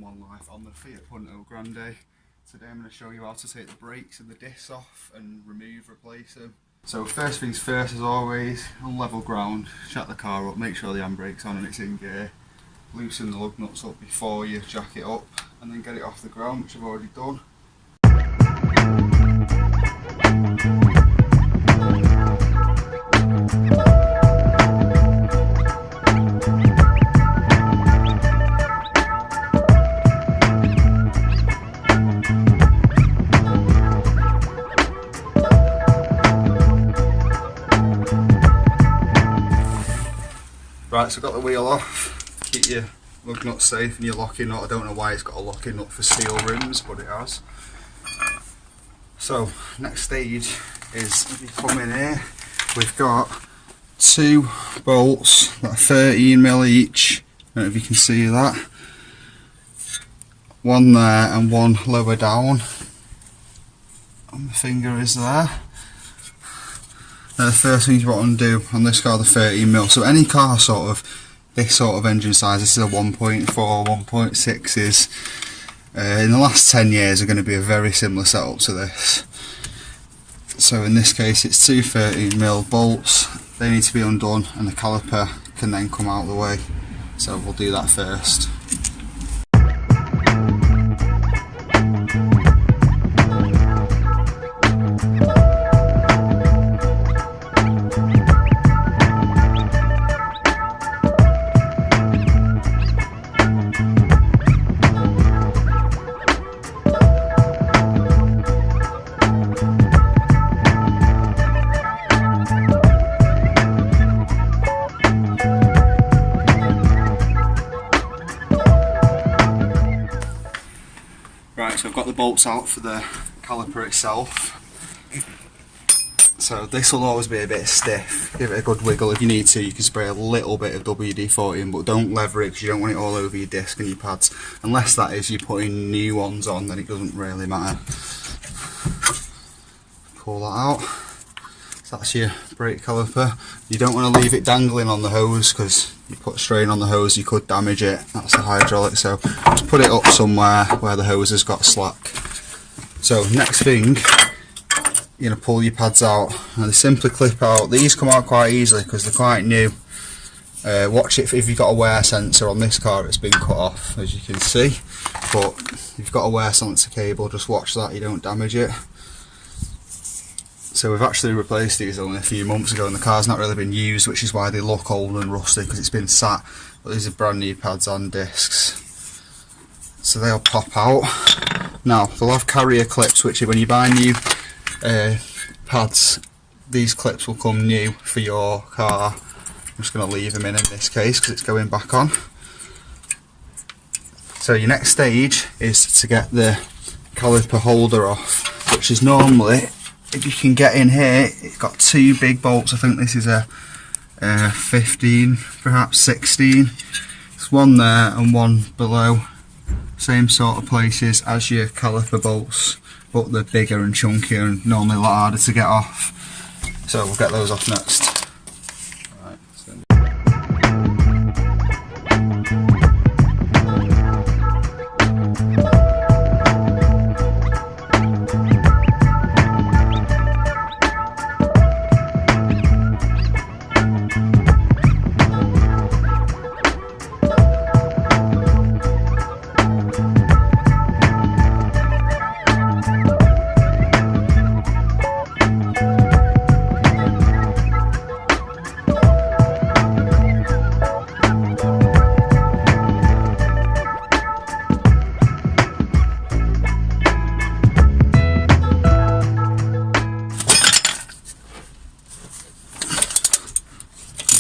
long life on the Fiat Punto Grande. Today I'm going to show you how to take the brakes and the discs off and replace them. So first things first, as always, on level ground, shut the car up, make sure the handbrake's on and it's in gear. Loosen the lug nuts up before you jack it up and then get it off the ground, which I've already done. Right, so I've got the wheel off, keep your lug nut safe and your locking nut. I don't know why it's got a locking nut for steel rims, but it has. So, next stage is, if you come in here, we've got two bolts that are 13mm each. I don't know if you can see that. One there and one lower down. And my finger is there. The first thing you want to do on this car, the 13mm. So any car this sort of engine size, this is a 1.4, 1.6s. In the last 10 years are going to be a very similar setup to this. So in this case it's two 13mm bolts, they need to be undone and the caliper can then come out of the way. So we'll do that first. Right, so I've got the bolts out for the caliper itself. So this will always be a bit stiff. Give it a good wiggle. If you need to, you can spray a little bit of WD-40 in, but don't lever it because you don't want it all over your disc and your pads. Unless that is you putting new ones on, then it doesn't really matter. Pull that out. So that's your brake caliper. You don't want to leave it dangling on the hose because you put strain on the hose, you could damage it. That's the hydraulic, so just put it up somewhere where the hose has got slack. So next thing, you're going to pull your pads out. Now they simply clip out. These come out quite easily because they're quite new. Watch it if you've got a wear sensor on this car, it's been cut off as you can see. But if you've got a wear sensor cable, just watch that you don't damage it. So we've actually replaced these only a few months ago and the car's not really been used, which is why they look old and rusty because it's been sat. But these are brand new pads and discs. So they'll pop out. Now they'll have carrier clips, which when you buy new pads, these clips will come new for your car. I'm just going to leave them in this case because it's going back on. So your next stage is to get the caliper holder off, which is normally, if you can get in here, it's got two big bolts. I think this is a 15, perhaps 16. There's one there and one below. Same sort of places as your caliper bolts, but they're bigger and chunkier and normally a lot harder to get off. So we'll get those off next.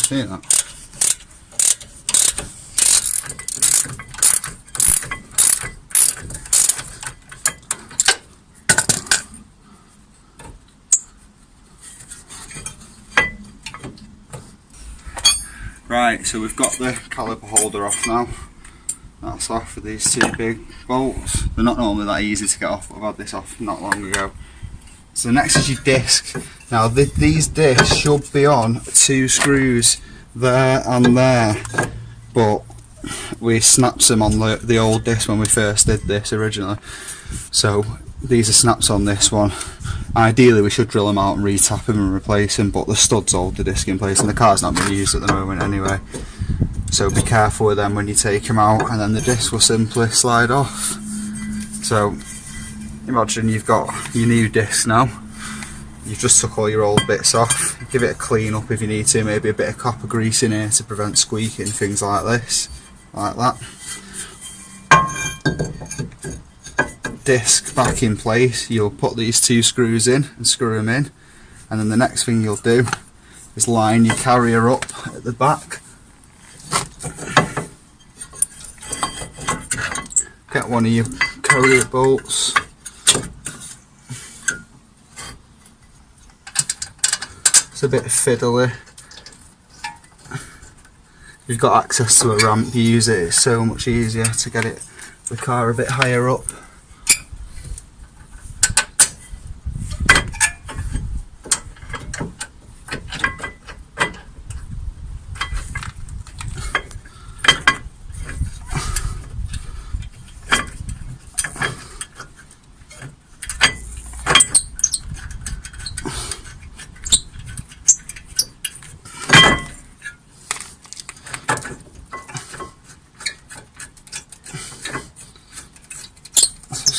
See that? Right, so we've got the caliper holder off now. That's off for these two big bolts. They're not normally that easy to get off, but I've had this off not long ago. So next is your disc. Now these discs should be on two screws there and there, but we snapped them on the old disc when we first did this originally. So these are snaps on this one. Ideally we should drill them out and re-tap them and replace them, but the studs hold the disc in place and the car's not being used at the moment anyway. So be careful with them when you take them out, and then the disc will simply slide off. So imagine you've got your new disc now. You've just took all your old bits off. Give it a clean up if you need to, maybe a bit of copper grease in here to prevent squeaking, things like this, like that. Disc back in place, you'll put these 2 screws in and screw them in, and then the next thing you'll do is line your carrier up at the back. Get one of your carrier bolts. It's a bit fiddly. If you've got access to a ramp, you use it. It's so much easier to get the car a bit higher up.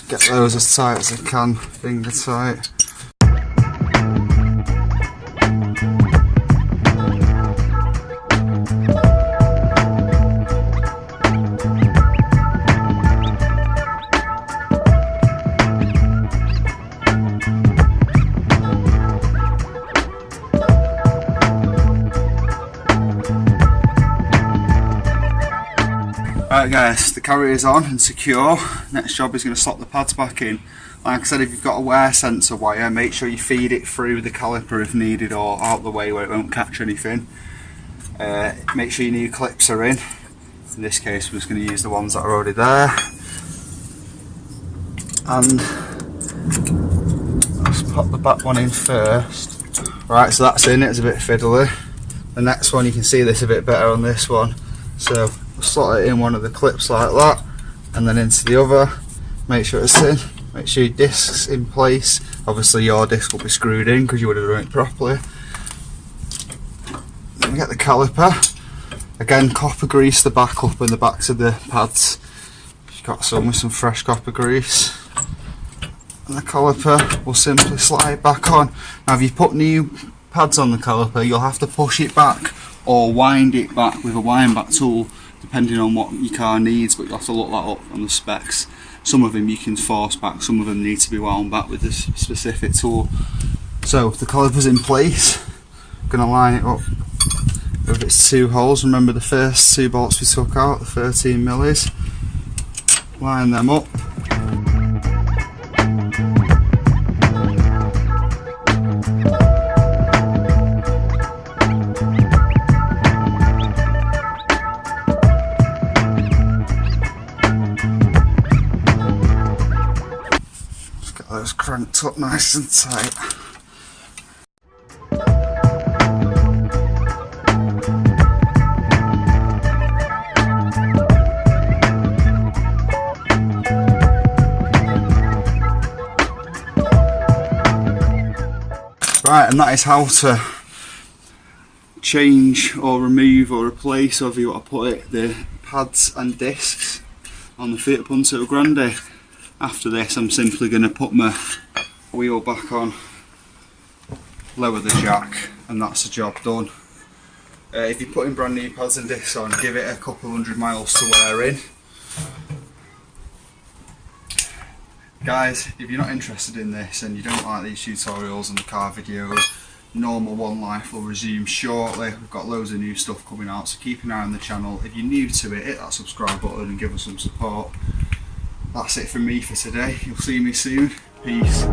Get those as tight as I can, finger tight. Right guys, the carrier is on and secure. Next job is going to slot the pads back in. Like I said, if you've got a wear sensor wire, make sure you feed it through the caliper if needed, or out the way where it won't catch anything. Make sure your new clips are in. In this case, we're just going to use the ones that are already there. And let's pop the back one in first. Right, so that's in, it's a bit fiddly. The next one, you can see this a bit better on this one. So we'll slot it in one of the clips like that, and then into the other. Make sure it's in. Make sure your disc's in place. Obviously your disc will be screwed in because you would have done it properly. Then we get the caliper. Again, copper grease the back up and the backs of the pads. You've got some with some fresh copper grease. And the caliper will simply slide back on. Now if you put new pads on the caliper, you'll have to push it back or wind it back with a wind back tool, depending on what your car needs, but you'll have to look that up on the specs. Some of them you can force back, some of them need to be wound back with this specific tool. So the caliper's in place. I'm going to line it up with its 2 holes. Remember the first 2 bolts we took out, the 13 millis. Line them up. Those cranked up nice and tight. Right, and that is how to change or remove or replace, however you want to put it, the pads and discs on the Fiat Punto Grande. After this, I'm simply going to put my wheel back on, lower the jack, and that's the job done. If you're putting brand new pads and discs on, give it a couple 100 miles to wear in. Guys, if you're not interested in this and you don't like these tutorials and the car videos, normal One Life will resume shortly. We've got loads of new stuff coming out, so keep an eye on the channel. If you're new to it, hit that subscribe button and give us some support. That's it from me for today. You'll see me soon. Peace.